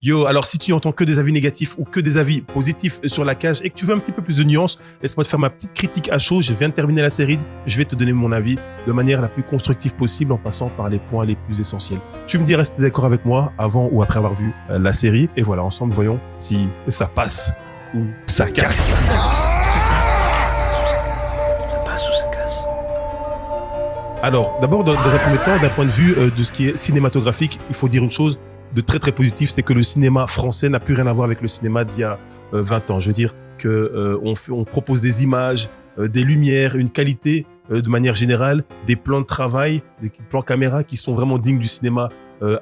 Yo, alors si tu entends que des avis négatifs ou que des avis positifs sur La Cage et que tu veux un petit peu plus de nuances, laisse-moi te faire ma petite critique à chaud. Je viens de terminer la série, je vais te donner mon avis de manière la plus constructive possible en passant par les points les plus essentiels. Tu me dis rester d'accord avec moi avant ou après avoir vu la série et voilà, ensemble voyons si ça passe ou ça casse. Alors, d'abord, dans un premier temps, d'un point de vue de ce qui est cinématographique, il faut dire une chose de très très positif, c'est que le cinéma français n'a plus rien à voir avec le cinéma d'il y a 20 ans. Je veux dire que on propose des images, des lumières, une qualité de manière générale, des plans de travail, des plans caméra qui sont vraiment dignes du cinéma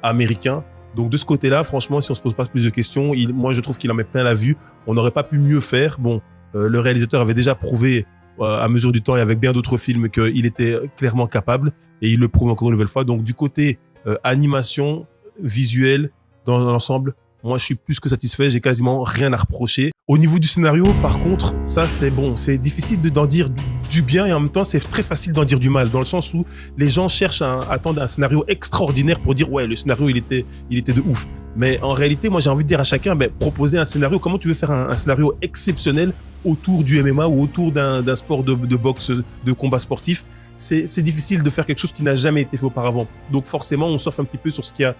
américain. Donc de ce côté-là, franchement, si on se pose pas plus de questions, moi je trouve qu'il en met plein la vue. On n'aurait pas pu mieux faire. Bon, le réalisateur avait déjà prouvé à mesure du temps et avec bien d'autres films qu'il était clairement capable et il le prouve encore une nouvelle fois. Donc du côté animation, visuel, dans l'ensemble, moi je suis plus que satisfait, j'ai quasiment rien à reprocher. Au niveau du scénario, par contre, ça c'est bon, c'est difficile d'en dire du bien et en même temps c'est très facile d'en dire du mal, dans le sens où les gens cherchent à attendre un scénario extraordinaire pour dire ouais le scénario il était de ouf. Mais en réalité, moi j'ai envie de dire à chacun, proposer un scénario, comment tu veux faire un scénario exceptionnel autour du MMA ou autour d'un sport de boxe, de combat sportif. C'est difficile de faire quelque chose qui n'a jamais été fait auparavant. Donc forcément, on surfe un petit peu sur ce qui a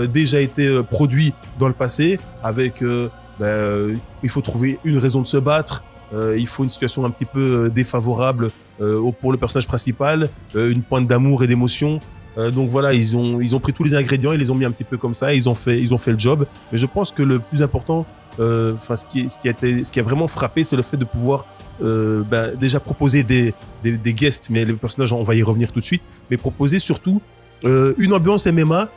déjà été produit dans le passé, avec il faut trouver une raison de se battre, il faut une situation un petit peu défavorable pour le personnage principal, une pointe d'amour et d'émotion. Donc voilà, ils ont pris tous les ingrédients, ils les ont mis un petit peu comme ça, et ils ont fait le job. Mais je pense que le plus important, ce qui a vraiment frappé, c'est le fait de pouvoir déjà proposer des guests, mais les personnages, on va y revenir tout de suite, mais proposer surtout une ambiance MMA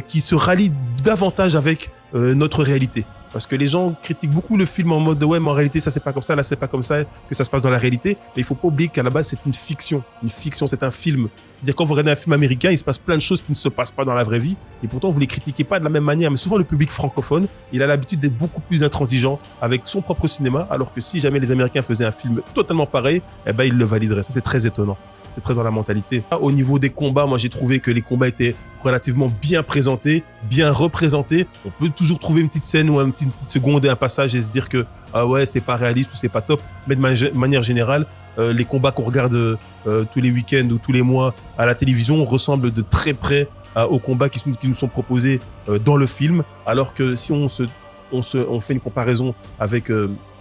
qui se rallie davantage avec notre réalité. Parce que les gens critiquent beaucoup le film en mode ouais, mais en réalité ça c'est pas comme ça, là c'est pas comme ça que ça se passe dans la réalité. Mais il faut pas oublier qu'à la base c'est une fiction. Une fiction, c'est un film. C'est-à-dire quand vous regardez un film américain, il se passe plein de choses qui ne se passent pas dans la vraie vie. Et pourtant vous les critiquez pas de la même manière. Mais souvent le public francophone, il a l'habitude d'être beaucoup plus intransigeant avec son propre cinéma. Alors que si jamais les Américains faisaient un film totalement pareil, ils le valideraient. Ça c'est très étonnant. C'est très dans la mentalité. Au niveau des combats, moi j'ai trouvé que les combats étaient relativement bien présentés, bien représentés. On peut toujours trouver une petite scène ou une petite seconde et un passage et se dire que ah ouais, c'est pas réaliste ou c'est pas top. Mais de manière générale, les combats qu'on regarde tous les week-ends ou tous les mois à la télévision ressemblent de très près aux combats qui nous sont proposés dans le film. Alors que si on fait une comparaison avec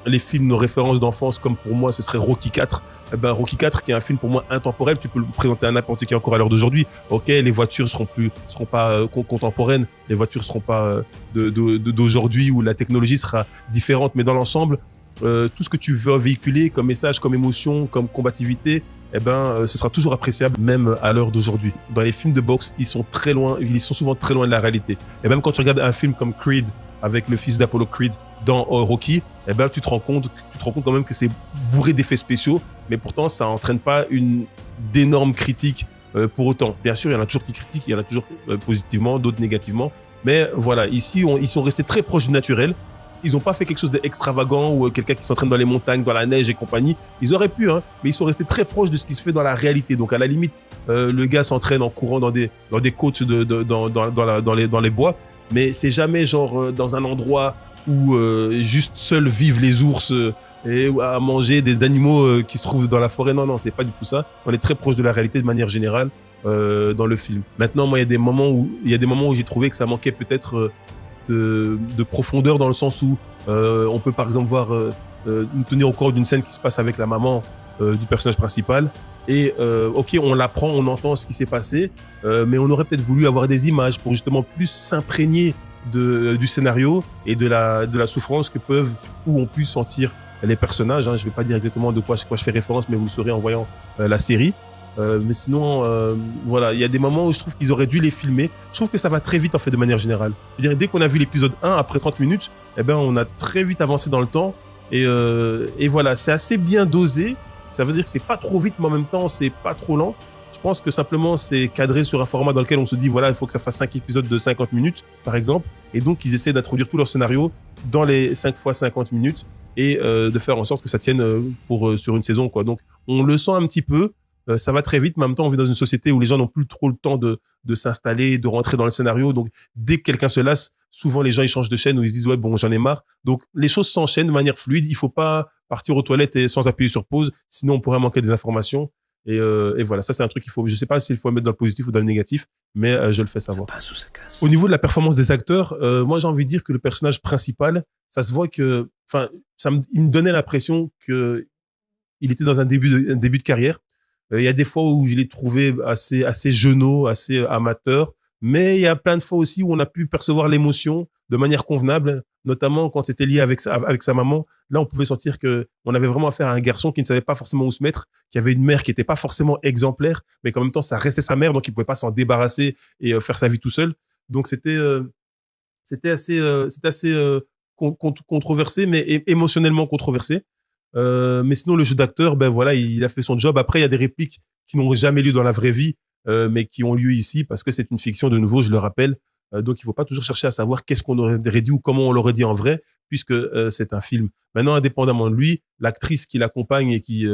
les films, nos références d'enfance, comme pour moi ce serait Rocky 4, Rocky 4 qui est un film pour moi intemporel, tu peux le présenter à n'importe qui encore à l'heure d'aujourd'hui. Ok, les voitures seront pas contemporaines, les voitures seront pas d'aujourd'hui où la technologie sera différente, mais dans l'ensemble, tout ce que tu veux véhiculer comme message, comme émotion, comme combativité, ce sera toujours appréciable même à l'heure d'aujourd'hui. Dans les films de boxe, ils sont souvent très loin de la réalité. Et même quand tu regardes un film comme Creed avec le fils d'Apollo Creed dans Rocky, tu te rends compte quand même que c'est bourré d'effets spéciaux, mais pourtant ça entraîne pas d'énormes critiques pour autant. Bien sûr, il y en a toujours qui critiquent, il y en a toujours positivement, d'autres négativement, mais voilà, ici ils sont restés très proches du naturel. Ils ont pas fait quelque chose d'extravagant ou quelqu'un qui s'entraîne dans les montagnes, dans la neige et compagnie. Ils auraient pu, mais ils sont restés très proches de ce qui se fait dans la réalité. Donc à la limite, le gars s'entraîne en courant dans des côtes dans les bois, mais c'est jamais genre dans un endroit où juste seuls vivent les ours et à manger des animaux qui se trouvent dans la forêt. Non, c'est pas du tout ça. On est très proche de la réalité de manière générale dans le film. Maintenant, moi, il y a des moments où j'ai trouvé que ça manquait peut-être de profondeur, dans le sens où on peut par exemple voir nous tenir au courant d'une scène qui se passe avec la maman du personnage principal. Et ok, on l'apprend, on entend ce qui s'est passé, mais on aurait peut-être voulu avoir des images pour justement plus s'imprégner du scénario et de la souffrance où ont pu sentir les personnages. Je vais pas dire exactement de quoi je fais référence, mais vous le saurez en voyant la série. Mais sinon, voilà, il y a des moments où je trouve qu'ils auraient dû les filmer. Je trouve que ça va très vite en fait de manière générale. Je veux dire, dès qu'on a vu l'épisode 1, après 30 minutes, on a très vite avancé dans le temps. Et voilà, c'est assez bien dosé. Ça veut dire que c'est pas trop vite, mais en même temps, c'est pas trop lent. Je pense que simplement, c'est cadré sur un format dans lequel on se dit, voilà, il faut que ça fasse 5 épisodes de 50 minutes, par exemple. Et donc, ils essaient d'introduire tout leur scénario dans les 5 fois 50 minutes et de faire en sorte que ça tienne sur une saison, quoi. Donc, on le sent un petit peu. ça va très vite, mais en même temps, on vit dans une société où les gens n'ont plus trop le temps de s'installer, de rentrer dans le scénario. Donc, dès que quelqu'un se lasse, souvent les gens ils changent de chaîne ou ils se disent ouais bon j'en ai marre. Donc, les choses s'enchaînent de manière fluide. Il faut pas partir aux toilettes et sans appuyer sur pause, sinon on pourrait manquer des informations. Et voilà, ça c'est un truc qu'il faut. Je sais pas s'il faut le mettre dans le positif ou dans le négatif, mais je le fais savoir. Au niveau de la performance des acteurs, moi j'ai envie de dire que le personnage principal, ça se voit que, enfin, il me donnait l'impression que il était dans un début de carrière. Il y a des fois où je l'ai trouvé assez jeunot, assez amateur, mais il y a plein de fois aussi où on a pu percevoir l'émotion de manière convenable, notamment quand c'était lié avec sa maman. Là, on pouvait sentir que on avait vraiment affaire à un garçon qui ne savait pas forcément où se mettre, qui avait une mère qui n'était pas forcément exemplaire, mais qu'en même temps, ça restait sa mère, donc il pouvait pas s'en débarrasser et faire sa vie tout seul. Donc c'était assez controversé, mais émotionnellement controversé. Mais sinon, le jeu d'acteur, ben voilà, il a fait son job. Après, il y a des répliques qui n'ont jamais lieu dans la vraie vie, mais qui ont lieu ici parce que c'est une fiction de nouveau, je le rappelle. Donc, il faut pas toujours chercher à savoir qu'est-ce qu'on aurait dit ou comment on l'aurait dit en vrai, puisque c'est un film. Maintenant, indépendamment de lui, l'actrice qui l'accompagne et qui,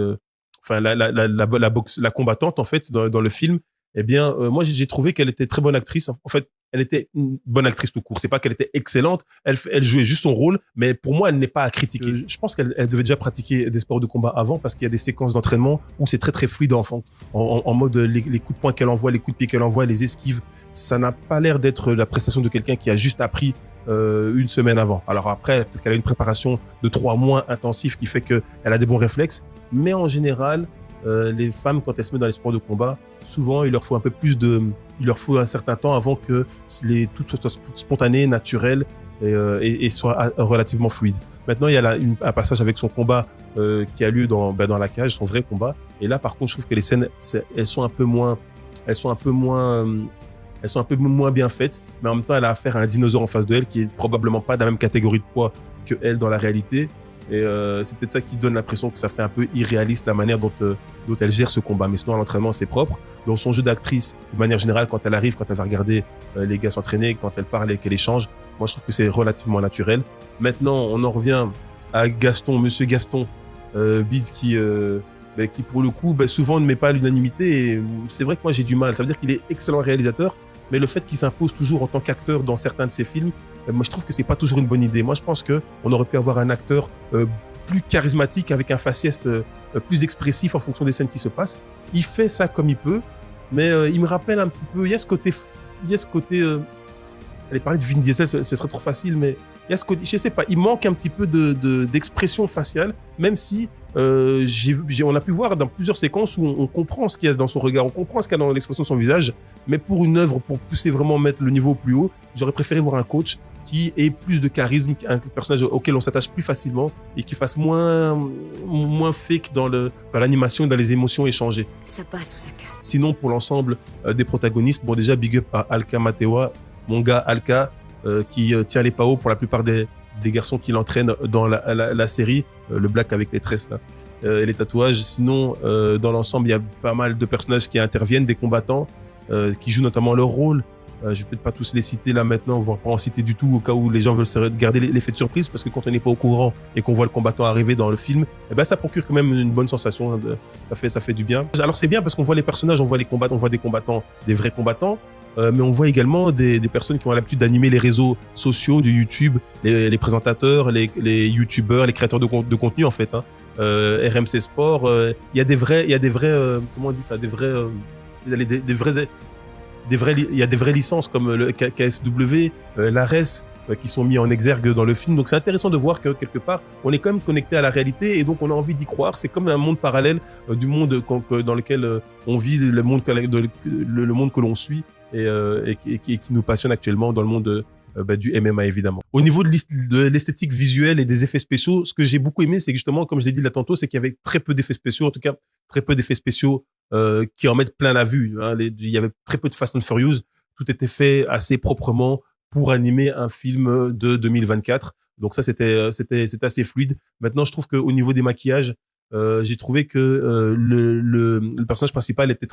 enfin, la combattante en fait dans le film, eh bien, moi j'ai trouvé qu'elle était très bonne actrice. En fait, elle était une bonne actrice tout court. C'est pas qu'elle était excellente. Elle jouait juste son rôle, mais pour moi, elle n'est pas à critiquer. Je pense qu'elle devait déjà pratiquer des sports de combat avant parce qu'il y a des séquences d'entraînement où c'est très très fluide en mode les coups de poing qu'elle envoie, les coups de pied qu'elle envoie, les esquives. Ça n'a pas l'air d'être la prestation de quelqu'un qui a juste appris une semaine avant. Alors après, peut-être qu'elle a une préparation de 3 mois intensif qui fait qu'elle a des bons réflexes, mais en général, les femmes, quand elles se mettent dans les sports de combat, souvent, il leur faut un certain temps avant que tout soit spontané, naturel et soit relativement fluide. Maintenant, il y a un passage avec son combat qui a lieu dans la cage, son vrai combat. Et là, par contre, je trouve que les scènes, elles sont un peu moins bien faites, mais en même temps, elle a affaire à un dinosaure en face de elle qui est probablement pas de la même catégorie de poids que elle dans la réalité. Et c'est peut-être ça qui donne l'impression que ça fait un peu irréaliste la manière dont elle gère ce combat. Mais sinon, à l'entraînement, c'est propre. Dans son jeu d'actrice, de manière générale, quand elle arrive, quand elle va regarder les gars s'entraîner, quand elle parle et qu'elle échange, moi, je trouve que c'est relativement naturel. Maintenant, on en revient à Monsieur Gaston Bide, qui pour le coup, souvent ne met pas à l'unanimité. Et c'est vrai que moi, j'ai du mal. Ça veut dire qu'il est excellent réalisateur, mais le fait qu'il s'impose toujours en tant qu'acteur dans certains de ses films, moi, je trouve que c'est pas toujours une bonne idée. Moi, je pense que on aurait pu avoir un acteur plus charismatique, avec un faciès plus expressif en fonction des scènes qui se passent. Il fait ça comme il peut, mais il me rappelle un petit peu. Il y a ce côté. Allez, parler de Vin Diesel, ce serait trop facile, mais il y a ce côté. Je sais pas. Il manque un petit peu d'expression faciale, même si on a pu voir dans plusieurs séquences où on comprend ce qu'il y a dans son regard, on comprend ce qu'il y a dans l'expression de son visage, mais pour une œuvre, pour pousser vraiment mettre le niveau plus haut, j'aurais préféré voir un coach qui ait plus de charisme, un personnage auquel on s'attache plus facilement et qui fasse moins fake dans l'animation et dans les émotions échangées. Ça passe ou ça casse. Sinon, pour l'ensemble des protagonistes, bon, déjà, big up à Alka Matewa, mon gars Alka, qui tient les pas hauts pour la plupart des garçons qui l'entraînent dans la série, le black avec les tresses là, et les tatouages. Sinon, dans l'ensemble, il y a pas mal de personnages qui interviennent, des combattants, qui jouent notamment leur rôle. Je vais peut-être pas tous les citer là maintenant, voire pas en citer du tout au cas où les gens veulent garder l'effet de surprise, parce que quand on n'est pas au courant et qu'on voit le combattant arriver dans le film, eh ben ça procure quand même une bonne sensation. Ça fait du bien. Alors c'est bien parce qu'on voit les personnages, on voit les combattants, on voit des combattants, des vrais combattants, mais on voit également des personnes qui ont l'habitude d'animer les réseaux sociaux de YouTube, les présentateurs, les YouTubeurs, les créateurs de contenu en fait. Hein. RMC Sport, il y a des vrais, comment on dit ça, il y a des vraies licences comme le KSW, l'ARES, qui sont mis en exergue dans le film. Donc c'est intéressant de voir que quelque part, on est quand même connecté à la réalité et donc on a envie d'y croire. C'est comme un monde parallèle du monde dans lequel on vit, le monde que l'on suit et qui nous passionne actuellement dans le monde du MMA évidemment. Au niveau de l'esthétique visuelle et des effets spéciaux, ce que j'ai beaucoup aimé, c'est que justement, comme je l'ai dit là tantôt, c'est qu'il y avait très peu d'effets spéciaux, en tout cas très peu d'effets spéciaux qui en mettent plein la vue. Hein. Il y avait très peu de Fast and Furious, tout était fait assez proprement pour animer un film de 2024. Donc ça, c'était assez fluide. Maintenant, je trouve qu'au niveau des maquillages, j'ai trouvé que le personnage principal était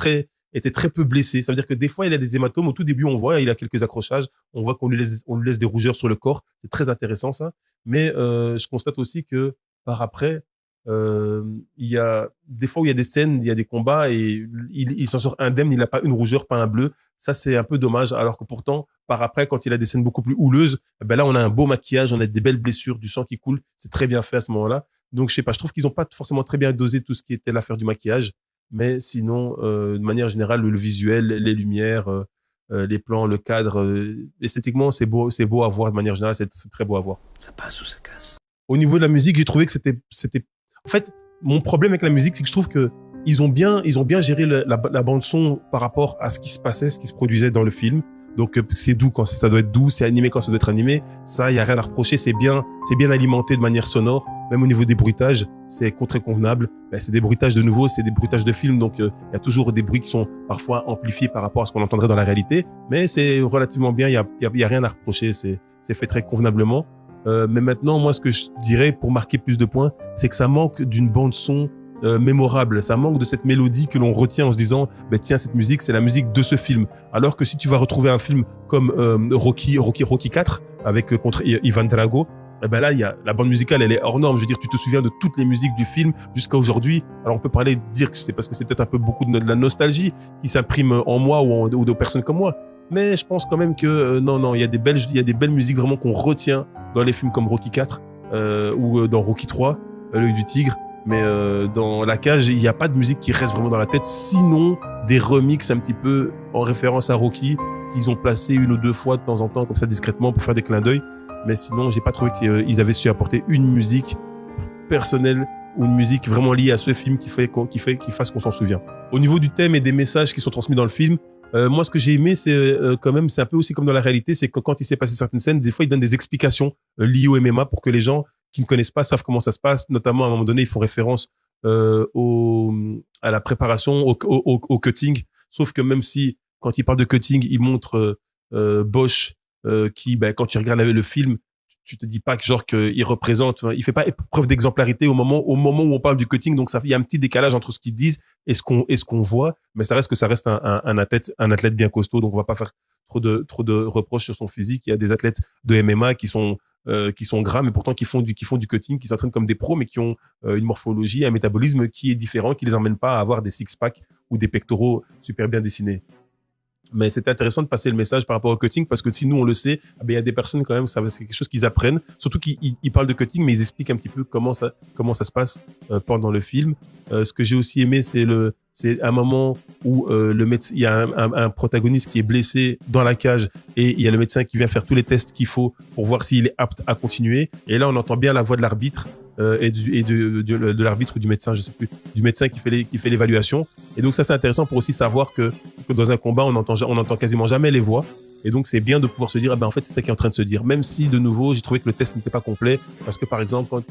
très peu blessé. Ça veut dire que des fois, il a des hématomes. Au tout début, on voit, il a quelques accrochages. On voit qu'on lui laisse des rougeurs sur le corps. C'est très intéressant, ça. Mais je constate aussi que par après, Il y a des fois où il y a des scènes, il y a des combats et il s'en sort indemne, il n'a pas une rougeur, pas un bleu. Ça, c'est un peu dommage. Alors que pourtant, par après, quand il a des scènes beaucoup plus houleuses, ben là, on a un beau maquillage, on a des belles blessures, du sang qui coule. C'est très bien fait à ce moment-là. Donc, je sais pas, je trouve qu'ils ont pas forcément très bien dosé tout ce qui était l'affaire du maquillage. Mais sinon, de manière générale, le visuel, les lumières, les plans, le cadre, esthétiquement, c'est beau à voir de manière générale, c'est très beau à voir. Ça passe ou ça casse. Au niveau de la musique, j'ai trouvé que en fait, mon problème avec la musique, c'est que je trouve que ils ont bien géré la bande son par rapport à ce qui se passait, ce qui se produisait dans le film. Donc, c'est doux quand ça doit être doux, c'est animé quand ça doit être animé. Ça, il y a rien à reprocher, c'est bien alimenté de manière sonore. Même au niveau des bruitages, c'est très convenable. Ben, c'est des bruitages de nouveau, c'est des bruitages de film, donc il y a toujours des bruits qui sont parfois amplifiés par rapport à ce qu'on entendrait dans la réalité. Mais c'est relativement bien, il y a rien à reprocher, c'est fait très convenablement. Mais maintenant, moi, ce que je dirais pour marquer plus de points, c'est que ça manque d'une bande son mémorable. Ça manque de cette mélodie que l'on retient en se disant, ben tiens, cette musique, c'est la musique de ce film. Alors que si tu vas retrouver un film comme Rocky 4 avec contre Ivan Drago, eh ben là, la bande musicale, elle est hors norme. Je veux dire, tu te souviens de toutes les musiques du film jusqu'à aujourd'hui. Alors, on peut dire que c'est parce que c'est peut-être un peu beaucoup de la nostalgie qui s'imprime en moi ou de personnes comme moi. Mais je pense quand même que non, il y a des belles musiques vraiment qu'on retient dans les films comme Rocky 4 ou dans Rocky 3, l'œil du tigre. Mais dans La Cage, il n'y a pas de musique qui reste vraiment dans la tête, sinon des remixes un petit peu en référence à Rocky qu'ils ont placé une ou deux fois de temps en temps comme ça discrètement pour faire des clins d'œil. Mais sinon, j'ai pas trouvé qu'ils avaient su apporter une musique personnelle ou une musique vraiment liée à ce film qui fasse qu'on s'en souvient. Au niveau du thème et des messages qui sont transmis dans le film, moi, ce que j'ai aimé, c'est quand même, c'est un peu aussi comme dans la réalité, c'est que quand il s'est passé certaines scènes, des fois, ils donnent des explications liées au MMA pour que les gens qui ne connaissent pas savent comment ça se passe. Notamment, à un moment donné, ils font référence à la préparation, au cutting. Sauf que même si, quand ils parlent de cutting, ils montrent Bosch qui, ben, quand tu regardes le film, tu te dis pas que genre qu'il représente, il fait pas preuve d'exemplarité au moment où on parle du cutting. Donc il y a un petit décalage entre ce qu'ils disent et ce qu'on voit, mais ça reste un athlète bien costaud. Donc on va pas faire trop de reproches sur son physique. Il y a des athlètes de MMA qui sont gras, mais pourtant qui font du cutting, qui s'entraînent comme des pros, mais qui ont une morphologie, un métabolisme qui est différent, qui les emmène pas à avoir des six-packs ou des pectoraux super bien dessinés. Mais c'était intéressant de passer le message par rapport au cutting parce que si nous on le sait, il y a des personnes quand même, c'est quelque chose qu'ils apprennent. Surtout qu'ils parlent de cutting, mais ils expliquent un petit peu comment ça se passe pendant le film. Ce que j'ai aussi aimé, c'est un moment où le médecin, il y a un protagoniste qui est blessé dans la cage et il y a le médecin qui vient faire tous les tests qu'il faut pour voir s'il est apte à continuer. Et là, on entend bien la voix de l'arbitre et de l'arbitre ou du médecin, je sais plus, du médecin qui fait l'évaluation. Et donc ça, c'est intéressant pour aussi savoir que dans un combat, on entend quasiment jamais les voix. Et donc, c'est bien de pouvoir se dire, en fait, c'est ça qui est en train de se dire. Même si, de nouveau, j'ai trouvé que le test n'était pas complet. Parce que, par exemple, quand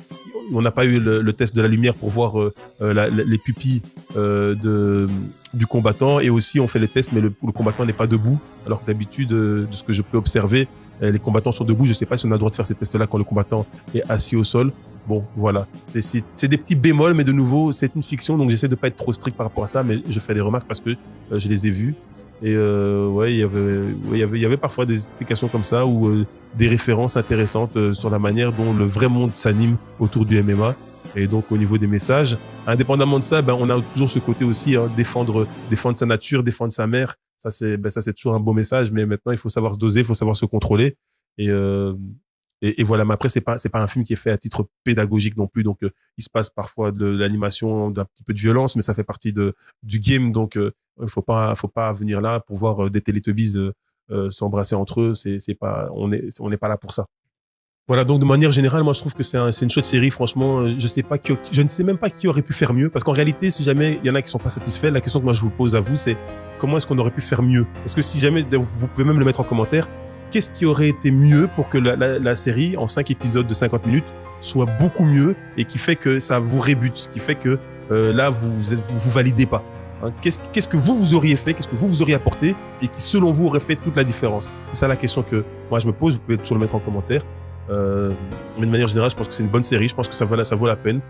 on n'a pas eu le test de la lumière pour voir les pupilles du combattant. Et aussi, on fait les tests, mais le combattant n'est pas debout. Alors que d'habitude, de ce que je peux observer, les combattants sont debout. Je sais pas si on a le droit de faire ces tests-là quand le combattant est assis au sol. Bon, voilà. C'est des petits bémols, mais de nouveau, c'est une fiction. Donc, j'essaie de pas être trop strict par rapport à ça. Mais je fais des remarques parce que je les ai vues. Et ouais, il y avait parfois des explications comme ça ou des références intéressantes sur la manière dont le vrai monde s'anime autour du MMA. Et donc au niveau des messages, indépendamment de ça, on a toujours ce côté aussi défendre sa nature, défendre sa mère. Ça c'est toujours un beau message, mais maintenant il faut savoir se doser, il faut savoir se contrôler. Et voilà, mais après c'est pas un film qui est fait à titre pédagogique non plus, donc il se passe parfois de l'animation, d'un petit peu de violence, mais ça fait partie du game, donc il faut pas venir là pour voir des Teletubbies s'embrasser entre eux, on n'est pas là pour ça. Voilà, donc de manière générale, moi je trouve que c'est une chouette série, franchement, je ne sais même pas qui aurait pu faire mieux, parce qu'en réalité, si jamais il y en a qui sont pas satisfaits, la question que moi je vous pose à vous, c'est comment est-ce qu'on aurait pu faire mieux? Parce que si jamais, vous pouvez même le mettre en commentaire, qu'est-ce qui aurait été mieux pour que la série, en 5 épisodes de 50 minutes, soit beaucoup mieux et qui fait que ça vous rébute, ce qui fait que là, vous validez pas. Hein, qu'est-ce que vous auriez fait, qu'est-ce que vous auriez apporté et qui, selon vous, aurait fait toute la différence? C'est ça la question que moi je me pose, vous pouvez toujours le mettre en commentaire. Mais de manière générale, je pense que c'est une bonne série, je pense que ça vaut la peine.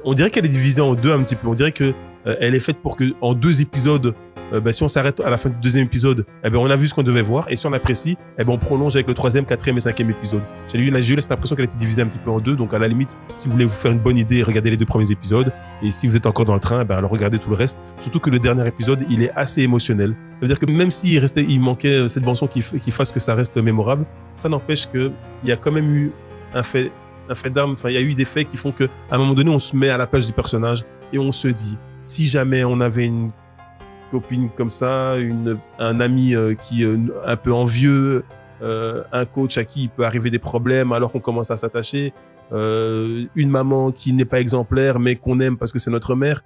On dirait qu'elle est divisée en deux un petit peu, on dirait que elle est faite pour que en 2 épisodes, si on s'arrête à la fin du deuxième épisode, on a vu ce qu'on devait voir, et si on apprécie, on prolonge avec le troisième, quatrième et cinquième épisode. J'ai eu cette impression qu'elle a été divisée un petit peu en deux, donc à la limite, si vous voulez vous faire une bonne idée, regardez les 2 premiers épisodes, et si vous êtes encore dans le train, alors regardez tout le reste. Surtout que le dernier épisode, il est assez émotionnel. Ça veut dire que même il manquait cette bande-son qui fasse que ça reste mémorable, ça n'empêche que il y a quand même eu un fait d'armes, il y a eu des faits qui font que, à un moment donné, on se met à la place du personnage et on se dit, si jamais on avait une copine comme ça, un ami qui est un peu envieux, un coach à qui il peut arriver des problèmes alors qu'on commence à s'attacher, une maman qui n'est pas exemplaire mais qu'on aime parce que c'est notre mère,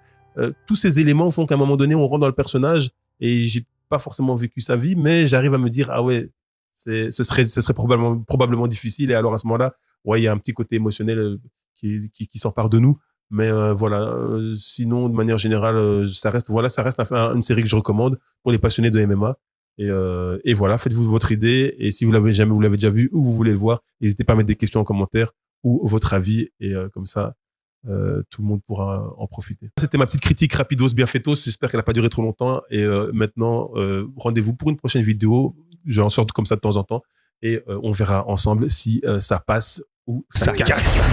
tous ces éléments font qu'à un moment donné, on rentre dans le personnage et j'ai pas forcément vécu sa vie, mais j'arrive à me dire, ah ouais, ce serait probablement difficile, et alors à ce moment-là, ouais, il y a un petit côté émotionnel qui s'empare de nous. Mais sinon, de manière générale, ça reste une série que je recommande pour les passionnés de MMA. Et voilà, faites-vous votre idée. Et si vous l'avez déjà vu ou vous voulez le voir, n'hésitez pas à mettre des questions en commentaire ou votre avis. Et comme ça, tout le monde pourra en profiter. C'était ma petite critique rapidos bien faitos. J'espère qu'elle n'a pas duré trop longtemps. Et maintenant, rendez-vous pour une prochaine vidéo. J'en sorte comme ça de temps en temps. Et on verra ensemble si ça passe ou ça casse.